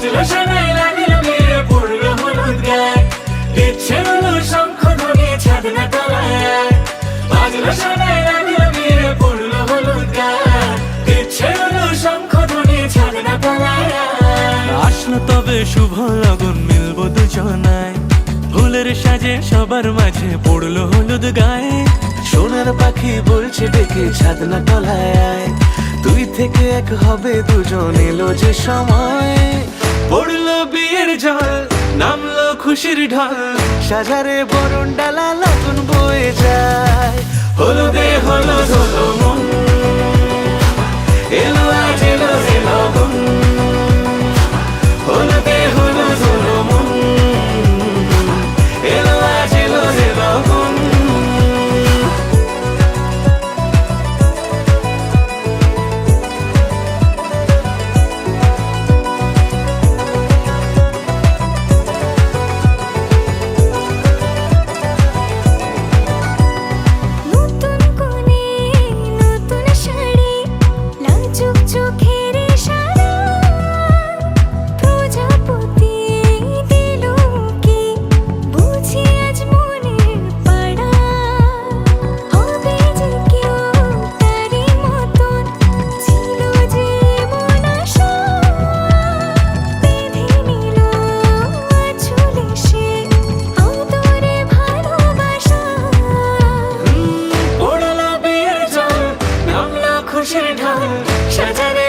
বাজলো শোনাই লাগলো বিয়ে পড়লো হলুদ গায়ে দিচ্ছে হলো শঙ্খ ধ্বনি ছাদনা তলায় বাজলো শোনাই লাগলো বিয়ে পড়লো হলুদ গায়ে দিচ্ছে হলো শঙ্খ ধ্বনি ছাদনা তলায় আসলো তবে শুভ লগন মিলবো দুজনায় ফুলের সাজে সবার মাঝে পড়লো হলুদ গায়ে সোনার পাখি বলছে ডেকে ছাদনা তলায় দুই থেকে এক হবে দুজন এলো যে সময় পড়লো বিয়ের জল নামলো খুশির ঢল সাজারে বরণ ডালা লগন বয়ে যায় হলুদে হলুদ হলো মন এলো আজ এলো রে লগন হলুদে হলুদ হলো মন এলো আজ এলো রে লগন নতুন কোণে নতুন শাড়ি লাজুক চোখের ইশারা প্রজাপতি দিল কি বুঝি আজ মনের পাড়া হবে যে কেউ তারই মতন ছিল যে মন আশা বেঁধে নিল আঁচলে সে আদরে ভালোবাসা পড়লো বিয়ের জল নামলো খুশির ঢল সাজারে